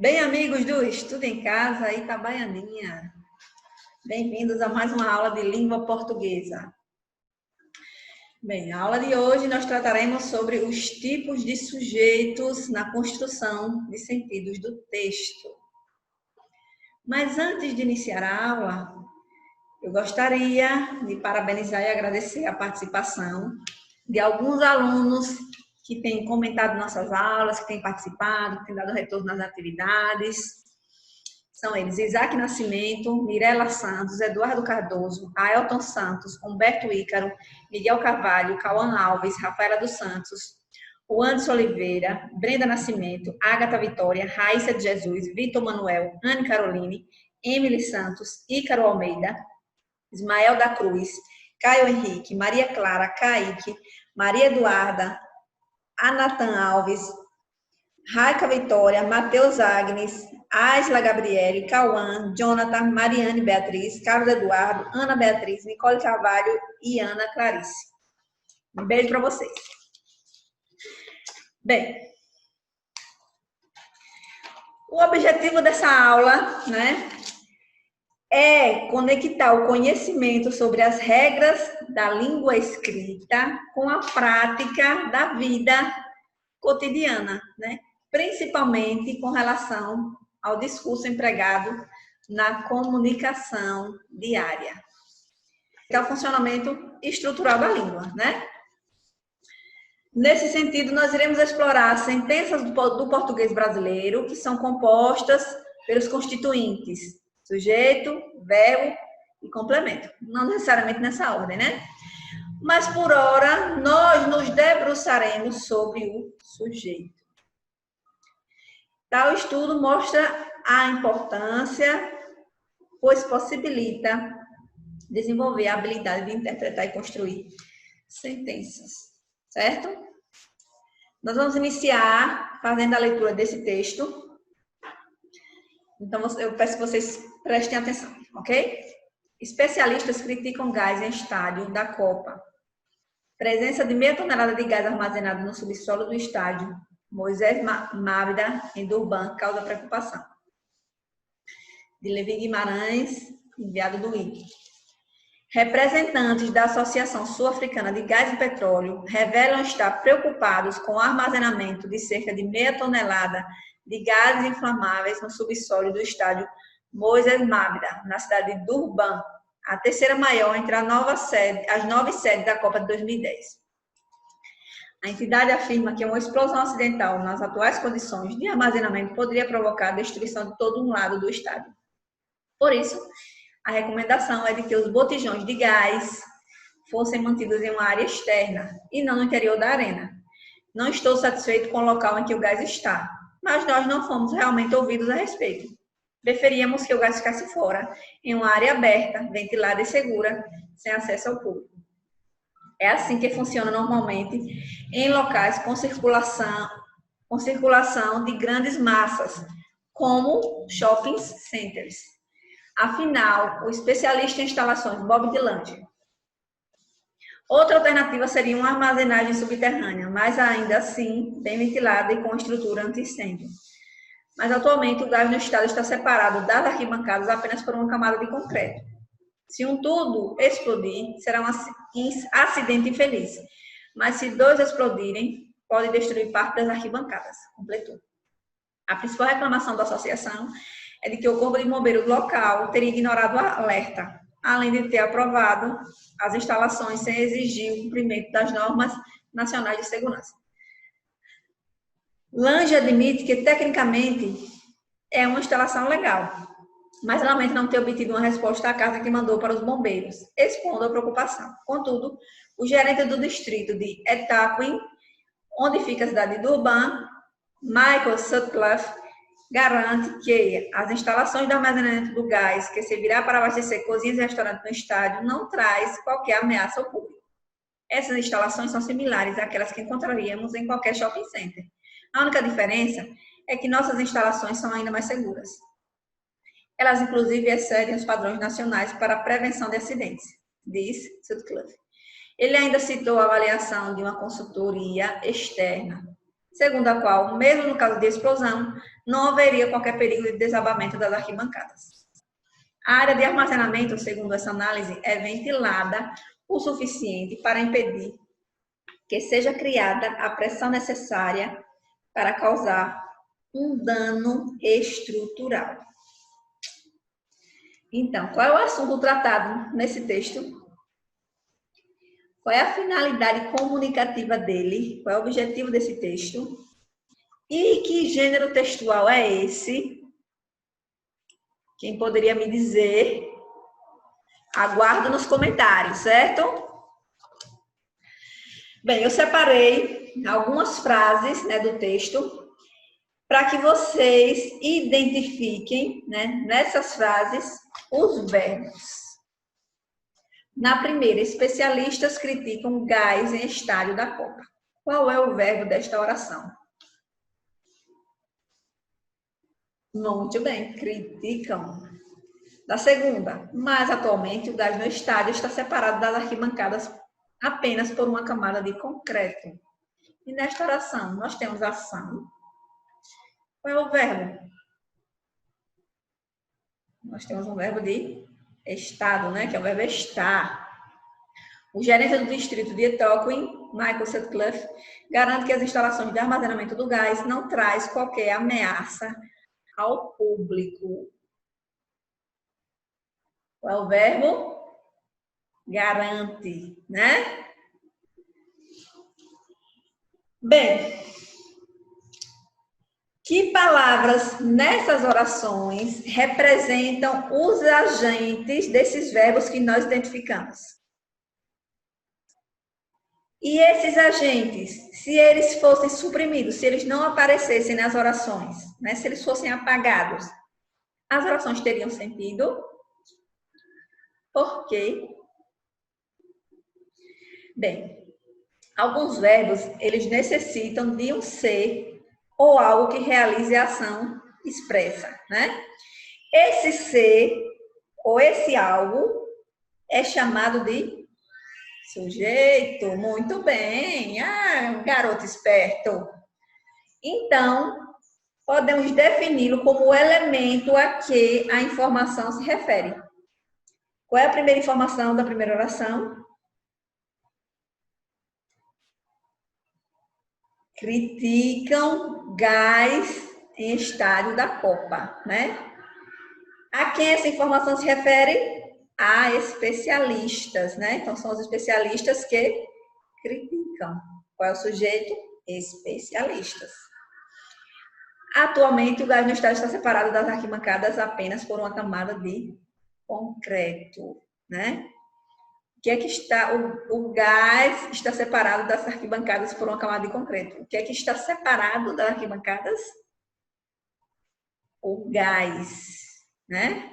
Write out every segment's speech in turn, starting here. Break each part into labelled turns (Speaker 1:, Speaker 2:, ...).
Speaker 1: Bem, amigos do Estudo em Casa, Itabaianinha, bem-vindos a mais uma aula de língua portuguesa. Bem, na aula de hoje nós trataremos sobre os tipos de sujeitos na construção de sentidos do texto. Mas antes de iniciar a aula, eu gostaria de parabenizar e agradecer a participação de alguns alunos que têm comentado nossas aulas, que têm participado, que têm dado retorno nas atividades. São eles: Isaac Nascimento, Mirela Santos, Eduardo Cardoso, Ailton Santos, Humberto Ícaro, Miguel Carvalho, Cauã Alves, Rafaela dos Santos, o Anderson Oliveira, Brenda Nascimento, Ágata Vitória, Raíssa de Jesus, Vitor Manuel, Anne Caroline, Emily Santos, Ícaro Almeida, Ismael da Cruz, Caio Henrique, Maria Clara, Kaique, Maria Eduarda, Anatan Alves, Raica Vitória, Matheus Agnes, Aisla Gabriele, Cauã, Jonathan, Mariane Beatriz, Carlos Eduardo, Ana Beatriz, Nicole Carvalho e Ana Clarice. Um beijo para vocês. Bem, o objetivo dessa aula, é conectar o conhecimento sobre as regras da língua escrita com a prática da vida cotidiana, principalmente com relação ao discurso empregado na comunicação diária. É o funcionamento estrutural da língua, Nesse sentido, nós iremos explorar sentenças do português brasileiro que são compostas pelos constituintes sujeito, verbo e complemento. Não necessariamente nessa ordem, Mas, por hora, nós nos debruçaremos sobre o sujeito. Tal estudo mostra a importância, pois possibilita desenvolver a habilidade de interpretar e construir sentenças, certo? Nós vamos iniciar fazendo a leitura desse texto. Então, eu peço que vocês prestem atenção, ok? Especialistas criticam gás em estádio da Copa. Presença de meia tonelada de gás armazenado no subsolo do estádio Moisés Mávida, em Durban, causa preocupação. De Levi Guimarães, enviado do INPE. Representantes da Associação Sul-Africana de Gás e Petróleo revelam estar preocupados com o armazenamento de cerca de meia tonelada de gases inflamáveis no subsolo do estádio Moisés Mávida, na cidade de Durban, a terceira maior entre as 9 sedes da Copa de 2010. A entidade afirma que uma explosão acidental nas atuais condições de armazenamento poderia provocar a destruição de todo um lado do estádio. Por isso, a recomendação é de que os botijões de gás fossem mantidos em uma área externa e não no interior da arena. Não estou satisfeito com o local em que o gás está, mas nós não fomos realmente ouvidos a respeito. Preferíamos que o gás ficasse fora, em uma área aberta, ventilada e segura, sem acesso ao público. É assim que funciona normalmente em locais com circulação de grandes massas, como shopping centers. Afinal, o especialista em instalações Bob Dylan. Outra alternativa seria uma armazenagem subterrânea, mas ainda assim bem ventilada e com estrutura anti-incêndio. Mas atualmente o gás no estado está separado das arquibancadas apenas por uma camada de concreto. Se um tubo explodir, será um acidente infeliz. Mas se 2 explodirem, pode destruir parte das arquibancadas. Completou. A principal reclamação da associação é de que o corpo de bombeiro local teria ignorado o alerta, além de ter aprovado as instalações sem exigir o cumprimento das normas nacionais de segurança. Lange admite que, tecnicamente, é uma instalação legal, mas lamenta não ter obtido uma resposta à carta que mandou para os bombeiros, expondo a preocupação. Contudo, o gerente do distrito de Etaquin, onde fica a cidade de Durban, Michael Sutcliffe, garante que as instalações de armazenamento do gás, que servirá para abastecer cozinhas e restaurantes no estádio, não traz qualquer ameaça ao público. Essas instalações são similares àquelas que encontraríamos em qualquer shopping center. A única diferença é que nossas instalações são ainda mais seguras. Elas, inclusive, excedem os padrões nacionais para a prevenção de acidentes, diz Sutcliffe. Ele ainda citou a avaliação de uma consultoria externa. segundo a qual, mesmo no caso de explosão, não haveria qualquer perigo de desabamento das arquibancadas. A área de armazenamento, segundo essa análise, é ventilada o suficiente para impedir que seja criada a pressão necessária para causar um dano estrutural. Então, qual é o assunto tratado nesse texto? Qual é a finalidade comunicativa dele? Qual é o objetivo desse texto? E que gênero textual é esse? Quem poderia me dizer? Aguardo nos comentários, certo? Bem, eu separei algumas frases, né, do texto para que vocês identifiquem, né, nessas frases os verbos. Na primeira, especialistas criticam gás em estádio da Copa. Qual é o verbo desta oração? Muito bem, criticam. Da segunda, mas atualmente o gás no estádio está separado das arquibancadas apenas por uma camada de concreto. E nesta oração, nós temos ação. Qual é o verbo? Nós temos um verbo de estado, né? Que é o verbo estar. O gerente do distrito de Etoquim, Michael Sutcliffe, garante que as instalações de armazenamento do gás não traz qualquer ameaça ao público. Qual é o verbo? Garante, né? Bem, que palavras nessas orações representam os agentes desses verbos que nós identificamos? E esses agentes, se eles fossem suprimidos, se eles não aparecessem nas orações, né, se eles fossem apagados, as orações teriam sentido? Por quê? Bem, alguns verbos, eles necessitam de um ser ou algo que realize a ação expressa, né? Esse ser ou esse algo é chamado de sujeito. Muito bem. Ah, garoto esperto. Então, podemos defini-lo como o elemento a que a informação se refere. Qual é a primeira informação da primeira oração? Criticam gás em estádio da Copa, né? A quem essa informação se refere? A especialistas, né? Então, são os especialistas que criticam. Qual é o sujeito? Especialistas. Atualmente, o gás no estádio está separado das arquibancadas apenas por uma camada de concreto, né? O que é que está, o gás está separado das arquibancadas por uma camada de concreto. O que é que está separado das arquibancadas? O gás, né?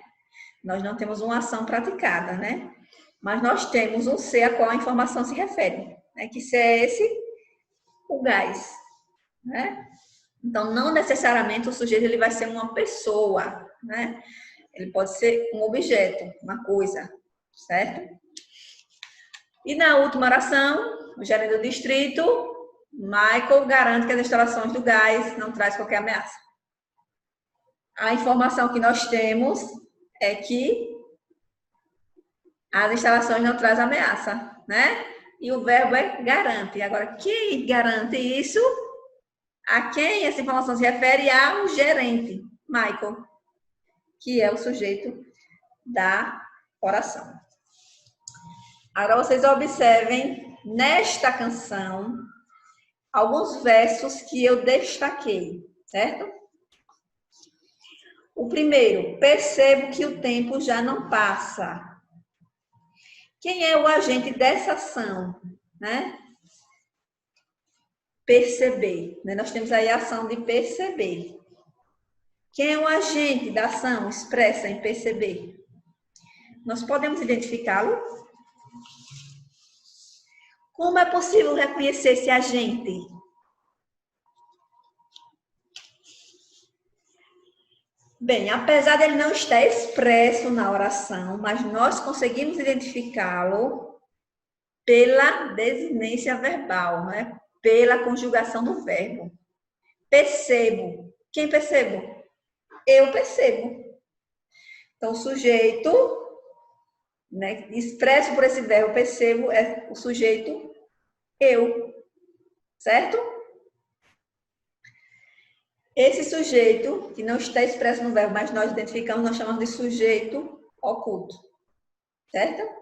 Speaker 1: Nós não temos uma ação praticada, né? Mas nós temos um ser a qual a informação se refere. Né? Que ser é esse? O gás, né? Então, não necessariamente o sujeito ele vai ser uma pessoa, né? Ele pode ser um objeto, uma coisa, certo? E na última oração, o gerente do distrito, Michael, garante que as instalações do gás não traz qualquer ameaça. A informação que nós temos é que as instalações não trazem ameaça, né? E o verbo é garante. Agora, quem garante isso? A quem essa informação se refere? Ao gerente, Michael, que é o sujeito da oração. Agora vocês observem nesta canção alguns versos que eu destaquei, certo? O primeiro, percebo que o tempo já não passa. Quem é o agente dessa ação, né? Perceber, né? Nós temos aí a ação de perceber. Quem é o agente da ação expressa em perceber? Nós podemos identificá-lo? Como é possível reconhecer esse agente? Bem, apesar dele não estar expresso na oração, mas nós conseguimos identificá-lo pela desinência verbal, né? Pela conjugação do verbo. Percebo. Quem percebo? Eu percebo. Então, o sujeito, né, expresso por esse verbo percebo, é o sujeito eu. Certo? Esse sujeito, que não está expresso no verbo, mas nós identificamos, nós chamamos de sujeito oculto. Certo?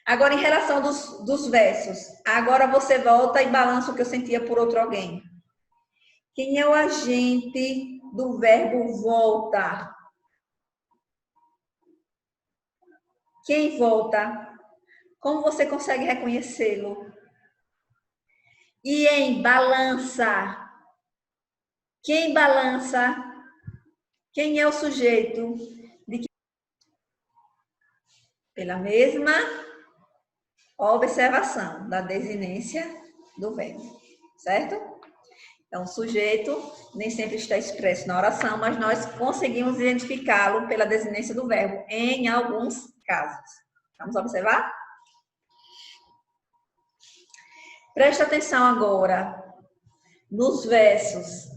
Speaker 1: Agora, em relação dos versos. Agora você volta e balança o que eu sentia por outro alguém. Quem é o agente do verbo volta? Quem volta? Como você consegue reconhecê-lo? E em balança? Quem balança? Quem é o sujeito? Pela mesma observação da desinência do verbo, certo? Então, o sujeito nem sempre está expresso na oração, mas nós conseguimos identificá-lo pela desinência do verbo, em alguns casos. Vamos observar? Presta atenção agora nos versos.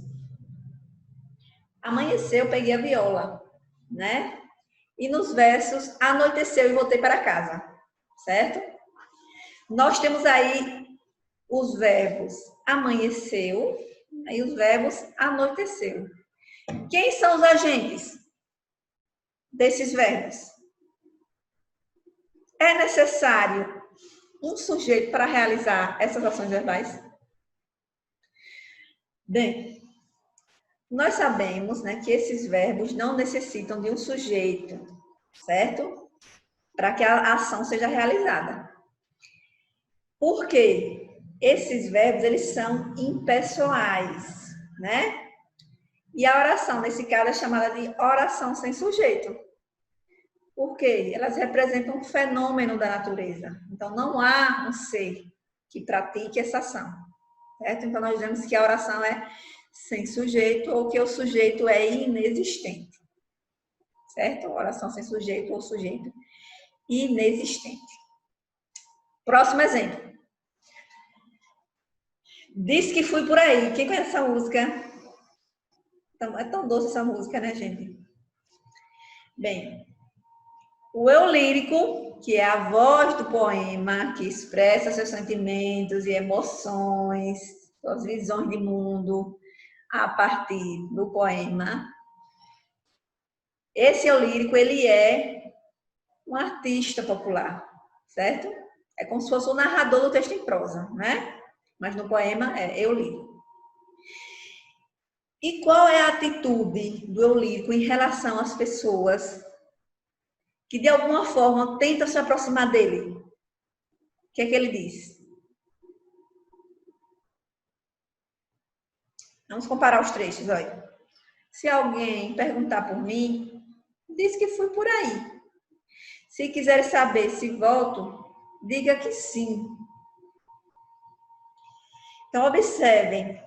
Speaker 1: Amanheceu, peguei a viola, né? E nos versos, anoiteceu e voltei para casa, certo? Nós temos aí os verbos amanheceu e os verbos anoiteceu. Quem são os agentes desses verbos? É necessário um sujeito para realizar essas ações verbais? Bem, nós sabemos, né, que esses verbos não necessitam de um sujeito, certo? Para que a ação seja realizada. Por quê? Esses verbos, eles são impessoais, né? E a oração, nesse caso, é chamada de oração sem sujeito. Por quê? Elas representam um fenômeno da natureza. Então, não há um ser que pratique essa ação, certo? Então, nós dizemos que a oração é sem sujeito ou que o sujeito é inexistente, certo? Oração sem sujeito ou sujeito inexistente. Próximo exemplo. Diz que fui por aí. Quem conhece essa música? É tão doce essa música, né, gente? Bem, o eu lírico, que é a voz do poema, que expressa seus sentimentos e emoções, suas visões de mundo a partir do poema. Esse eu lírico, ele é um artista popular, certo? É como se fosse o narrador do texto em prosa, né? Mas no poema é eu lírico. E qual é a atitude do eu lírico em relação às pessoas que de alguma forma tentam se aproximar dele? O que é que ele diz? Vamos comparar os trechos, olha. Se alguém perguntar por mim, diz que fui por aí. Se quiser saber se volto, diga que sim. Então, observem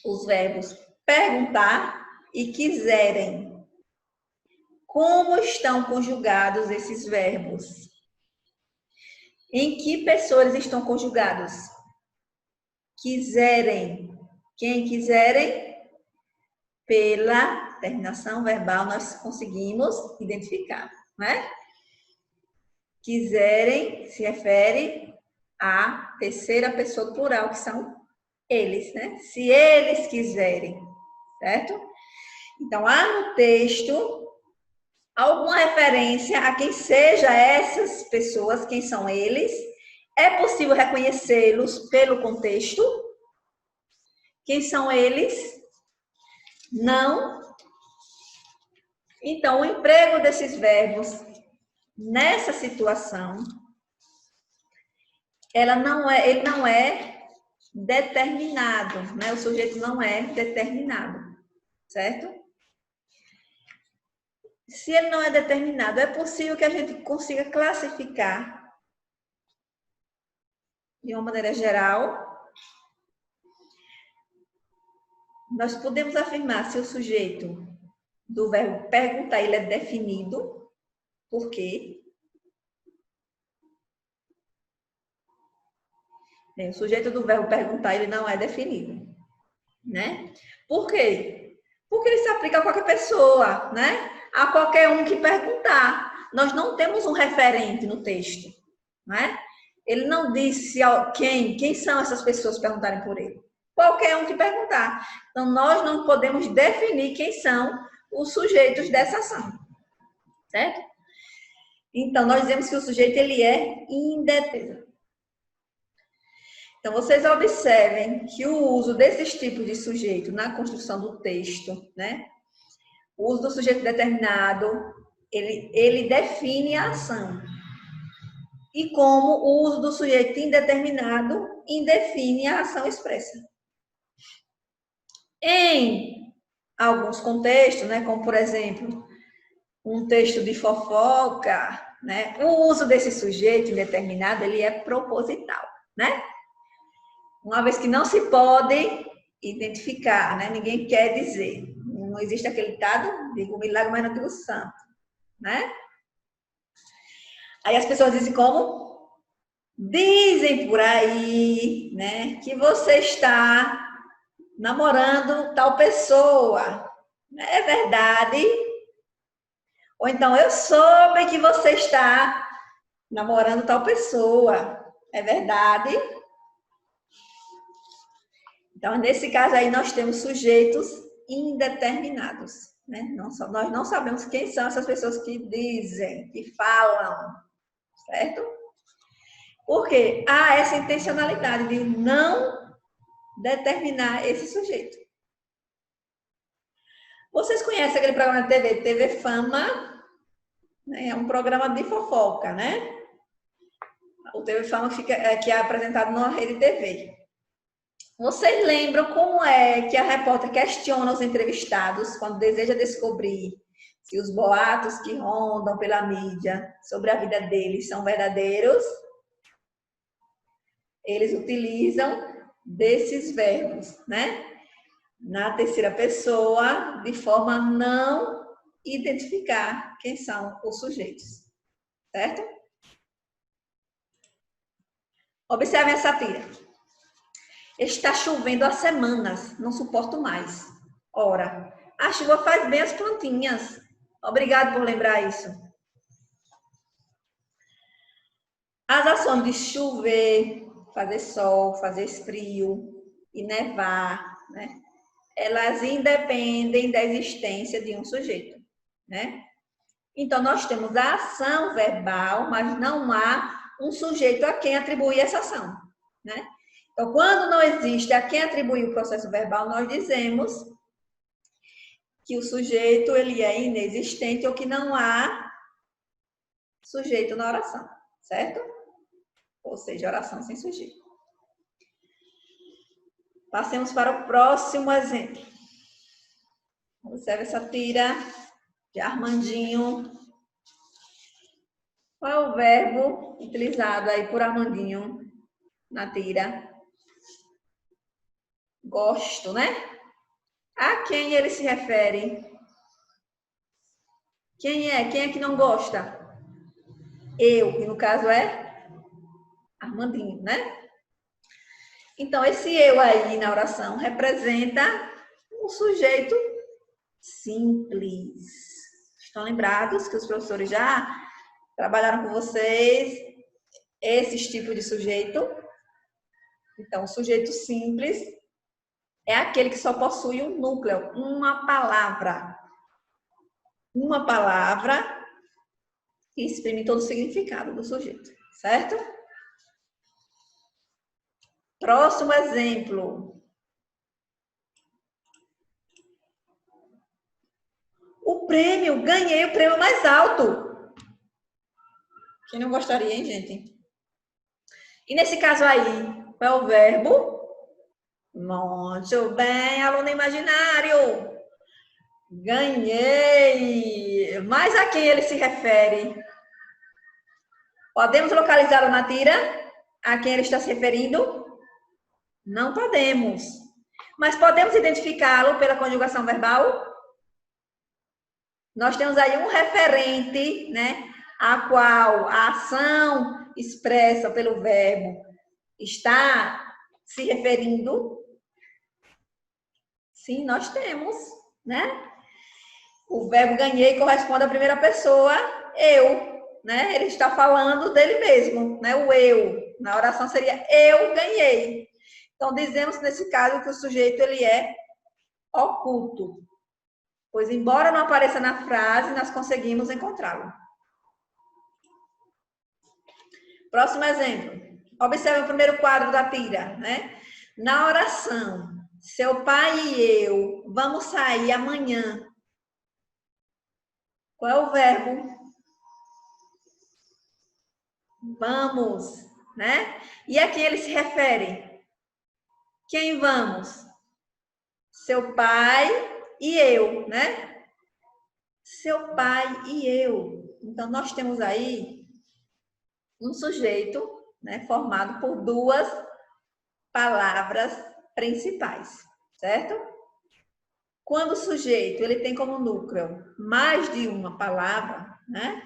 Speaker 1: os verbos perguntar e quiserem. Como estão conjugados esses verbos? Em que pessoas estão conjugados? Quiserem. Quem quiserem, pela terminação verbal, nós conseguimos identificar, né? Quiserem se refere à terceira pessoa do plural, que são eles, né? Se eles quiserem, certo? Então, há no texto alguma referência a quem seja essas pessoas, quem são eles. É possível reconhecê-los pelo contexto? Quem são eles? Não. Então, o emprego desses verbos nessa situação, ele não é determinado, né? O sujeito não é determinado, certo? Se ele não é determinado, é possível que a gente consiga classificar de uma maneira geral. Nós podemos afirmar se o sujeito do verbo perguntar ele é definido. Por quê? Bem, o sujeito do verbo perguntar ele não é definido, né? Por quê? Porque ele se aplica a qualquer pessoa, né? A qualquer um que perguntar. Nós não temos um referente no texto, né? Ele não disse quem são essas pessoas que perguntarem por ele. Qualquer um que perguntar. Então, nós não podemos definir quem são os sujeitos dessa ação, certo? Então, nós dizemos que o sujeito ele é indeterminado. Então, vocês observem que o uso desses tipos de sujeito na construção do texto, né? O uso do sujeito determinado, ele define a ação. E como o uso do sujeito indeterminado indefine a ação expressa. Em alguns contextos, né, como por exemplo, um texto de fofoca, né, o uso desse sujeito indeterminado, ele é proposital, né? Uma vez que não se pode identificar, né, ninguém quer dizer. Não existe aquele ditado, digo milagre, mas não digo santo, né? Aí as pessoas dizem como? Dizem por aí, né, que você está namorando tal pessoa. É verdade? Ou então, eu soube que você está namorando tal pessoa. É verdade? Então, nesse caso aí, nós temos sujeitos indeterminados. Né? Nós não sabemos quem são essas pessoas que dizem, que falam, certo? Porque há essa intencionalidade de não determinar esse sujeito. Vocês conhecem aquele programa de TV, TV Fama? É um programa de fofoca, né? O TV Fama que é apresentado na Rede TV. Vocês lembram como é que a repórter questiona os entrevistados quando deseja descobrir se os boatos que rondam pela mídia sobre a vida deles são verdadeiros? Eles utilizam desses verbos, né? Na terceira pessoa, de forma a não identificar quem são os sujeitos, certo? Observem essa tira. Está chovendo há semanas, não suporto mais. Ora, a chuva faz bem às plantinhas. Obrigado por lembrar isso. As ações de chover, fazer sol, fazer frio e nevar, né? Elas independem da existência de um sujeito, né? Então, nós temos a ação verbal, mas não há um sujeito a quem atribuir essa ação, né? Então, quando não existe a quem atribuir o processo verbal, nós dizemos que o sujeito ele é inexistente ou que não há sujeito na oração, certo? Ou seja, oração sem sujeito. Passemos para o próximo exemplo. Observe essa tira de Armandinho. Qual é o verbo utilizado aí por Armandinho na tira? Gosto, né? A quem ele se refere? Quem é? Quem é que não gosta? Eu, que no caso é Armandinho, né? Então, esse eu aí na oração representa um sujeito simples. Estão lembrados que os professores já trabalharam com vocês esses tipos de sujeito? Então, o sujeito simples é aquele que só possui um núcleo, uma palavra. Uma palavra que exprime todo o significado do sujeito, certo? Próximo exemplo. O prêmio, ganhei o prêmio mais alto. Quem não gostaria, hein, gente? E nesse caso aí, qual é o verbo? Muito bem, aluno imaginário. Ganhei. Mas a quem ele se refere? Podemos localizá-lo na tira? A quem ele está se referindo? Não podemos. Mas podemos identificá-lo pela conjugação verbal? Nós temos aí um referente, né? A qual a ação expressa pelo verbo está se referindo, Sim, nós temos, né? O verbo ganhei corresponde à primeira pessoa, eu, né? Ele está falando dele mesmo, né? O eu. Na oração seria eu ganhei. Então, dizemos nesse caso que o sujeito ele é oculto. Pois, embora não apareça na frase, nós conseguimos encontrá-lo. Próximo exemplo. Observe o primeiro quadro da tira, né? Na oração, seu pai e eu vamos sair amanhã. Qual é o verbo? Vamos, né? E a quem ele se refere? Quem vamos? Seu pai e eu, né? Seu pai e eu. Então, nós temos aí um sujeito, né, formado por duas palavras principais, certo? Quando o sujeito ele tem como núcleo mais de uma palavra, né?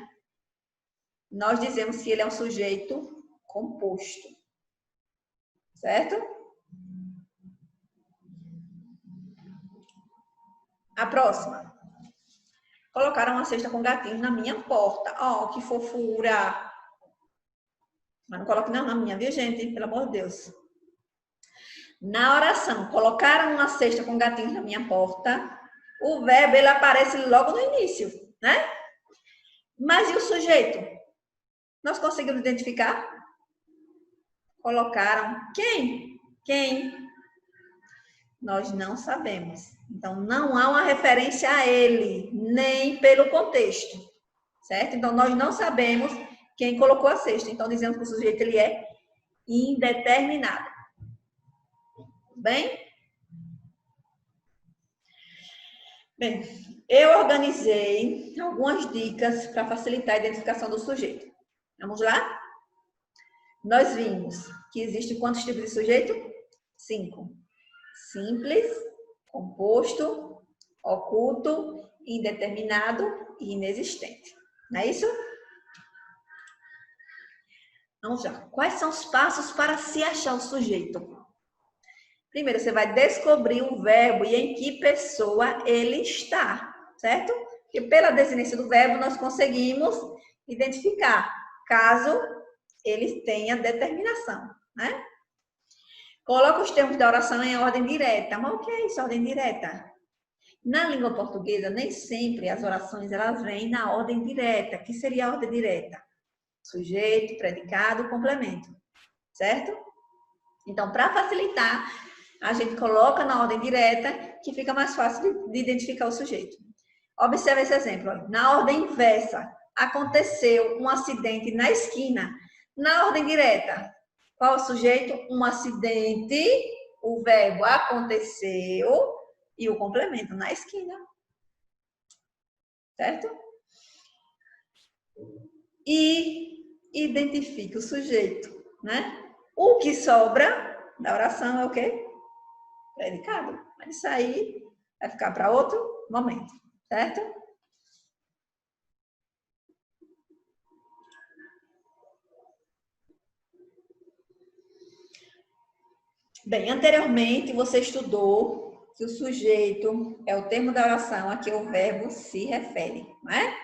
Speaker 1: Nós dizemos que ele é um sujeito composto, certo? A próxima. Colocaram uma cesta com gatinhos na minha porta. Oh, que fofura! Mas não coloque não na minha, viu, gente? Pelo amor de Deus. Na oração, colocaram uma cesta com gatinhos na minha porta. O verbo, ele aparece logo no início, né? Mas e o sujeito? Nós conseguimos identificar? Colocaram quem? Quem? Nós não sabemos. Então, não há uma referência a ele, nem pelo contexto, certo? Então, nós não sabemos quem colocou a cesta. Então, dizemos que o sujeito ele é indeterminado. Bem? Bem, eu organizei algumas dicas para facilitar a identificação do sujeito. Vamos lá? Nós vimos que existem quantos tipos de sujeito? 5. Simples, composto, oculto, indeterminado e inexistente. Não é isso? Vamos lá. Quais são os passos para se achar o sujeito? Primeiro, você vai descobrir o verbo e em que pessoa ele está, certo? Porque pela desinência do verbo nós conseguimos identificar, caso ele tenha determinação, né? Coloca os termos da oração em ordem direta. Mas o que é isso, ordem direta? Na língua portuguesa, nem sempre as orações elas vêm na ordem direta. O que seria a ordem direta? Sujeito, predicado, complemento, certo? Então, para facilitar, a gente coloca na ordem direta, que fica mais fácil de identificar o sujeito. Observe esse exemplo. Na ordem inversa, aconteceu um acidente na esquina. Na ordem direta, qual o sujeito? Um acidente, o verbo aconteceu e o complemento na esquina. Certo? E identifique o sujeito, né? O que sobra da oração é o quê? Predicado. Mas isso aí vai ficar para outro momento, certo? Bem, anteriormente você estudou que o sujeito é o termo da oração a que o verbo se refere, não é?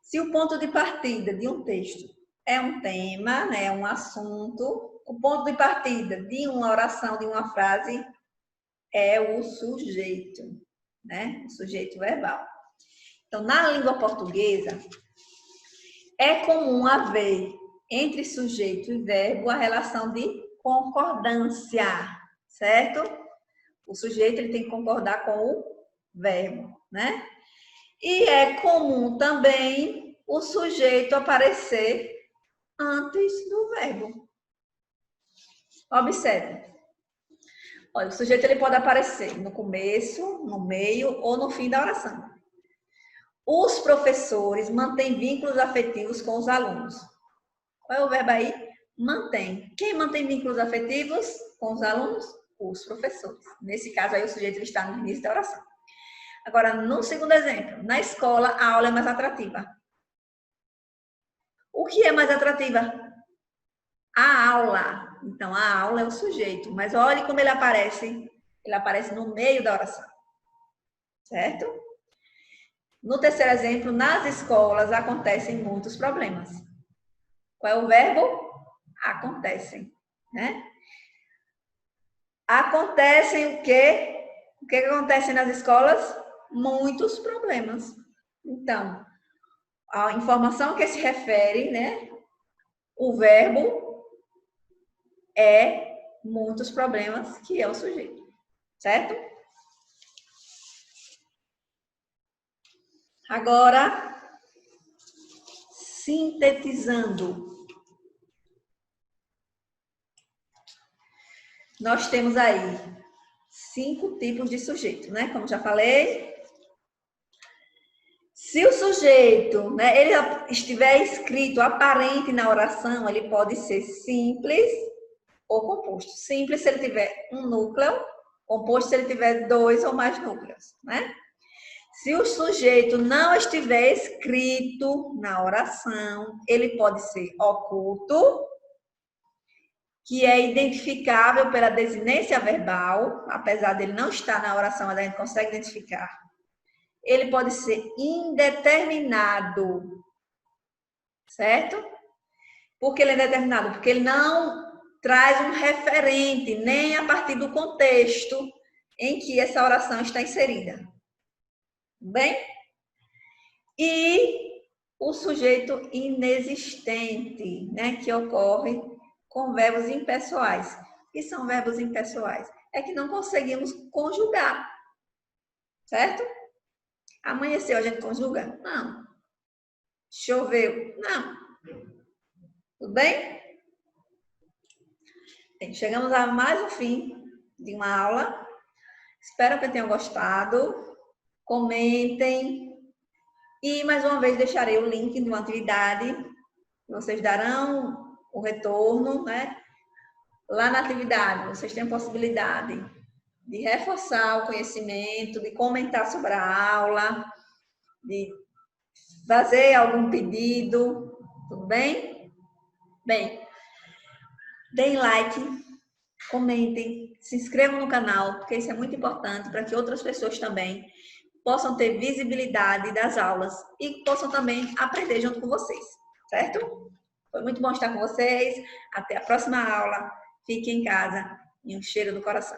Speaker 1: Se o ponto de partida de um texto é um tema, né, um assunto, o ponto de partida de uma oração, de uma frase, é o sujeito, né? O sujeito verbal. Então, na língua portuguesa, é comum haver entre sujeito e verbo a relação de concordância, certo? O sujeito ele tem que concordar com o verbo, né? E é comum também o sujeito aparecer antes do verbo. Observe. Olha, o sujeito ele pode aparecer no começo, no meio ou no fim da oração. Os professores mantêm vínculos afetivos com os alunos. Qual é o verbo aí? Mantém. Quem mantém vínculos afetivos com os alunos? Os professores. Nesse caso aí, o sujeito ele está no início da oração. Agora, no segundo exemplo, na escola, a aula é mais atrativa. O que é mais atrativa? A aula. Então, a aula é o sujeito. Mas olhe como ele aparece Ele aparece no meio da oração, certo? No terceiro exemplo, nas escolas acontecem muitos problemas. Qual é o verbo? Acontecem, né? Acontecem o quê? O que acontece nas escolas? Muitos problemas. Então, a informação que se refere, né? O verbo é muitos problemas, que é o sujeito, certo? Agora, sintetizando. Nós temos aí 5 tipos de sujeito, né? Como já falei. Se o sujeito, né, ele estiver escrito aparente na oração, ele pode ser simples ou composto. Simples se ele tiver um núcleo, composto se ele tiver 2 ou mais núcleos, né? Se o sujeito não estiver escrito na oração, ele pode ser oculto, que é identificável pela desinência verbal, apesar dele não estar na oração, a gente consegue identificar. Ele pode ser indeterminado, certo? Por que ele é indeterminado? Porque ele não traz um referente, nem a partir do contexto em que essa oração está inserida. Bem? E o sujeito inexistente, né, que ocorre com verbos impessoais. O que são verbos impessoais? É que não conseguimos conjugar, certo? Amanheceu, a gente conjuga? Não. Choveu? Não. Tudo bem? Chegamos a mais um fim de uma aula. Espero que tenham gostado. Comentem. E mais uma vez deixarei o link de uma atividade. Vocês darão o retorno, né? Lá na atividade, vocês têm a possibilidade de reforçar o conhecimento, de comentar sobre a aula, de fazer algum pedido, tudo bem? Bem, deem like, comentem, se inscrevam no canal, porque isso é muito importante para que outras pessoas também possam ter visibilidade das aulas e possam também aprender junto com vocês, certo? Foi muito bom estar com vocês. Até a próxima aula. Fiquem em casa e um cheiro no coração.